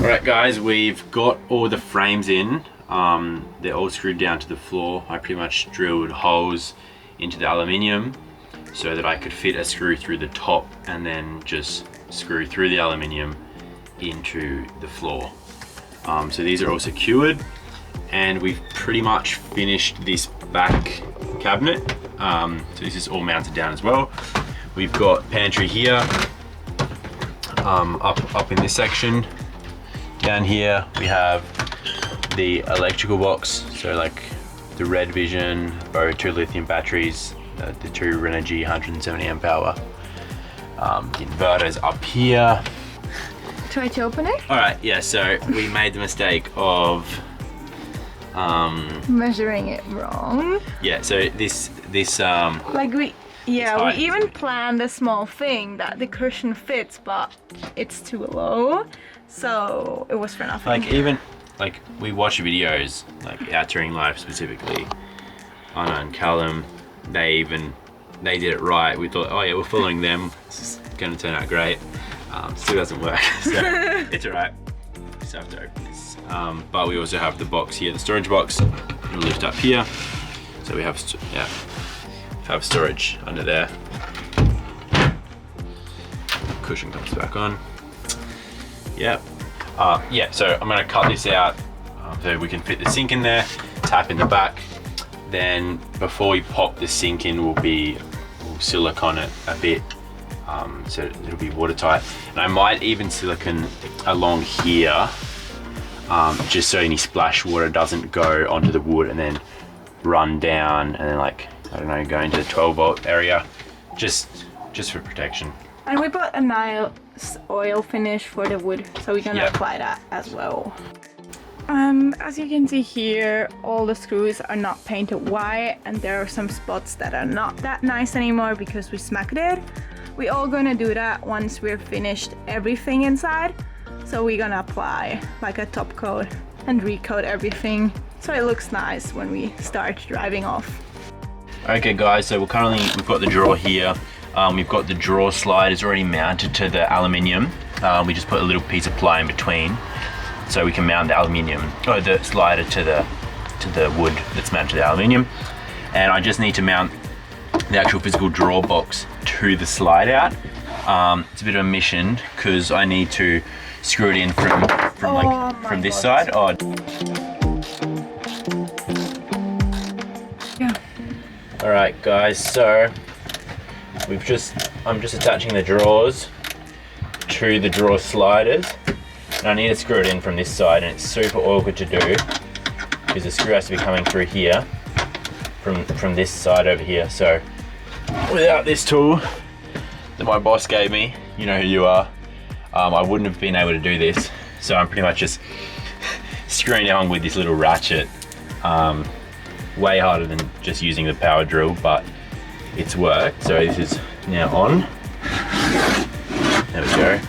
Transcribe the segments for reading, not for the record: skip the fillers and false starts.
Alright guys, we've got all the frames in. They're all screwed down to the floor. I pretty much drilled holes into the aluminium so that I could fit a screw through the top and then just screw through the aluminium into the floor. So these are all secured, and we've pretty much finished this back cabinet. So this is all mounted down as well. We've got pantry here, up in this section. Down here we have the electrical box, so like the Red Vision, both 2 lithium batteries, the 2 Renogy 170 amp hour. The inverter's up here. Try to open it? Alright, yeah, so we made the mistake of measuring it wrong. Yeah, so this like we even planned a small thing that the cushion fits, but it's too low, so it was for nothing. Like we watch videos like Our Touring Life specifically, Anna and Callum, they did it right. We thought, oh yeah, we're following them, this is gonna turn out great. Still doesn't work, so it's alright. Just have to open this. But we also have the box here, the storage box. It'll lift up here, so we have storage under there. Cushion comes back on. Yeah. So I'm gonna cut this out so we can fit the sink in there, tap in the back. Then before we pop the sink in, we'll silicone it a bit, so it'll be watertight. And I might even silicone along here, just so any splash water doesn't go onto the wood and then run down and then, like, I don't know, go into the 12 volt area, just for protection. And we bought a nice oil finish for the wood, so we're gonna apply that as well. As you can see here, all the screws are not painted white, and there are some spots that are not that nice anymore because we smacked it. We're all gonna do that once we're finished everything inside. So we're gonna apply like a top coat and recoat everything so it looks nice when we start driving off. Okay guys, so we've got the drawer here. We've got the drawer sliders already mounted to the aluminium. We just put a little piece of ply in between so we can mount the slider to the wood that's mounted to the aluminium. And I just need to mount the actual physical drawer box to the slide out. It's a bit of a mission because I need to screw it in from this side. Yeah. All right, guys. So I'm just attaching the drawers to the drawer sliders, and I need to screw it in from this side, and it's super awkward to do because the screw has to be coming through here from this side over here. So without this tool that my boss gave me, you know who you are, I wouldn't have been able to do this. So I'm pretty much just screwing on with this little ratchet. Way harder than just using the power drill, but it's worked. So this is now on. There we go.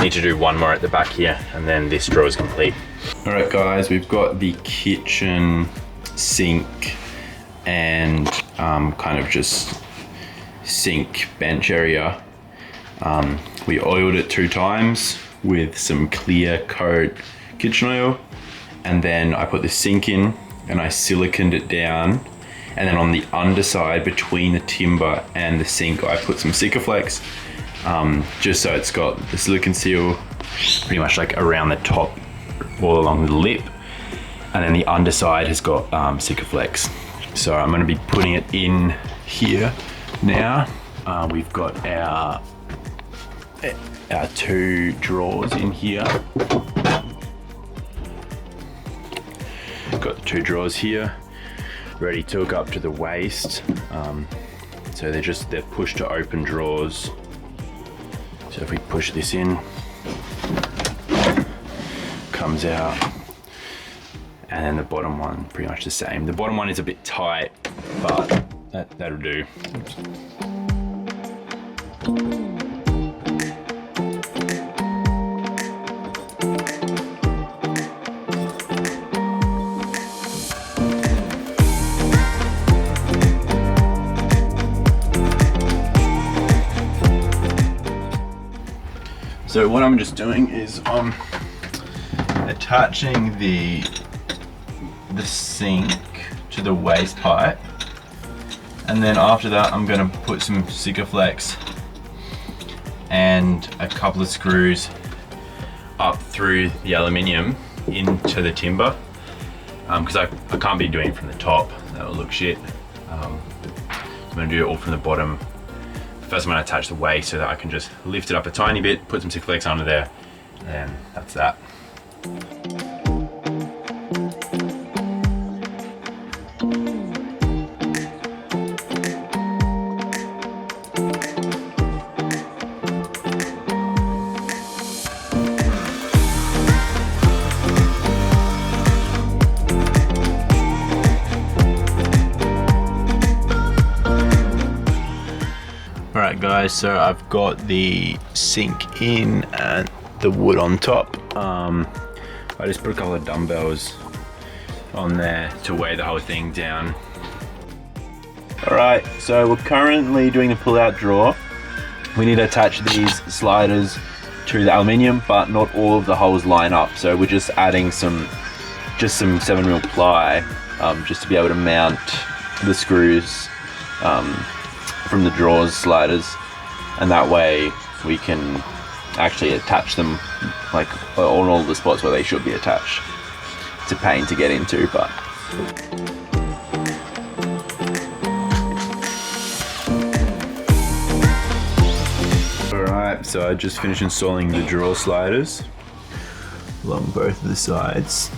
Need to do one more at the back here, and then this drawer is complete. All right guys, we've got the kitchen sink and kind of just sink bench area. We oiled it 2 times with some clear coat kitchen oil, and then I put the sink in and I siliconed it down, and then on the underside between the timber and the sink I put some Sikaflex, just so it's got the silicone seal pretty much like around the top all along the lip, and then the underside has got Sikaflex. So I'm going to be putting it in here now. We've got our 2 drawers in here. Got the 2 drawers here ready to hook up to the waist. So they're push to open drawers. So if we push this in, comes out, and then the bottom one pretty much the same. The bottom one is a bit tight, but that'll do. Oops. So what I'm just doing is attaching the sink to the waste pipe, and then after that I'm going to put some Sikaflex and a couple of screws up through the aluminium into the timber, because I can't be doing it from the top, that will look shit. I'm going to do it all from the bottom. First I'm going to attach the waste so that I can just lift it up a tiny bit, put some Sikaflex under there, and that's that. Alright guys, so I've got the sink in and the wood on top. I just put a couple of dumbbells on there to weigh the whole thing down. Alright, so we're currently doing the pull-out drawer. We need to attach these sliders to the aluminium, but not all of the holes line up. So we're just adding some 7mm ply just to be able to mount the screws from the drawers sliders, and that way we can actually attach them like on all the spots where they should be attached. It's a pain to get into, but alright, so I just finished installing the drawer sliders along both of the sides,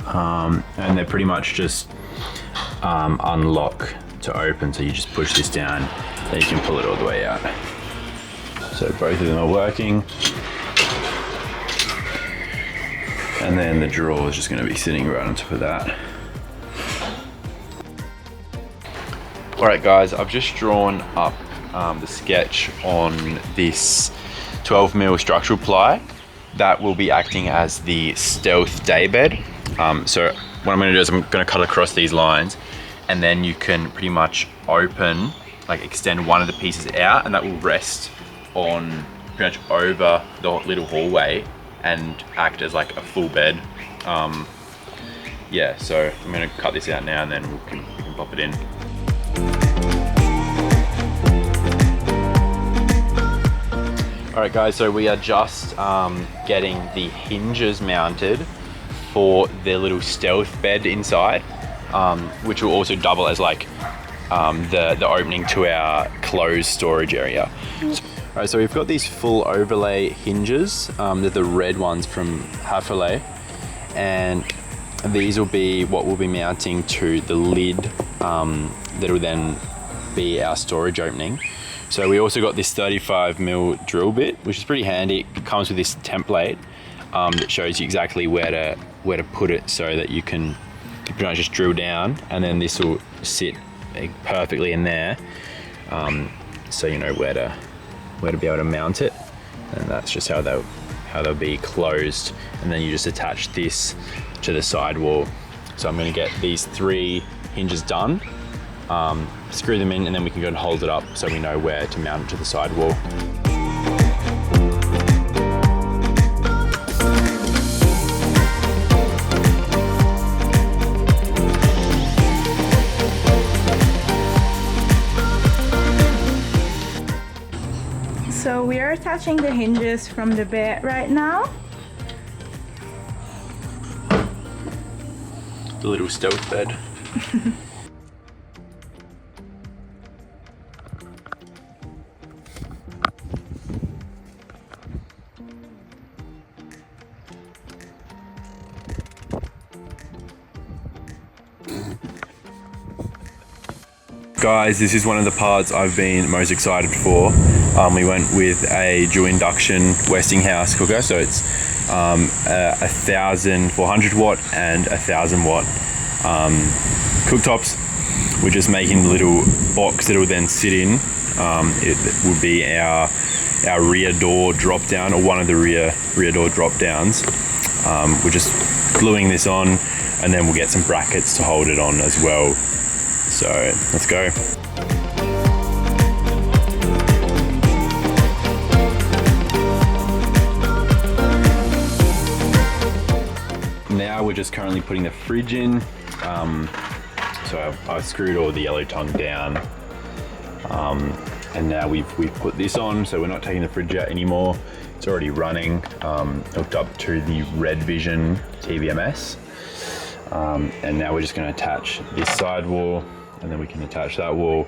and they're pretty much just unlock to open, so you just push this down, then you can pull it all the way out. So both of them are working, and then the drawer is just going to be sitting right on top of that. Alright guys, I've just drawn up the sketch on this 12mm structural ply that will be acting as the stealth daybed. So what I'm going to do is I'm going to cut across these lines, and then you can pretty much extend one of the pieces out, and that will rest on pretty much over the little hallway and act as like a full bed. Yeah, so I'm going to cut this out now, and then we can pop it in. Alright guys, so we are just getting the hinges mounted for the little stealth bed inside, which will also double as like the opening to our closed storage area. Alright, so we've got these full overlay hinges. They're the red ones from Hafele, and these will be what we'll be mounting to the lid that will then be our storage opening. So we also got this 35mm drill bit, which is pretty handy. It comes with this template that shows you exactly where to put it, so that you can pretty much just drill down, and then this will sit perfectly in there, so you know where to be able to mount it, and that's just how they'll be closed. And then you just attach this to the side wall. So I'm going to get these 3 hinges done, screw them in, and then we can go and hold it up so we know where to mount it to the side wall. So we are attaching the hinges from the bed right now. The little stealth bed. Guys, this is one of the parts I've been most excited for. We went with a dual induction Westinghouse cooker, so it's 1400 watt and 1000 watt cooktops. We're just making the little box that it will then sit in. It will be our rear door drop down, or one of the rear door drop downs. We're just gluing this on, and then we'll get some brackets to hold it on as well. So let's go. we're just currently putting the fridge in. So I've screwed all the yellow tongue down. And now we've put this on, so we're not taking the fridge out anymore. It's already running, hooked up to the Red Vision TVMS. And now we're just going to attach this side wall, and then we can attach that wall.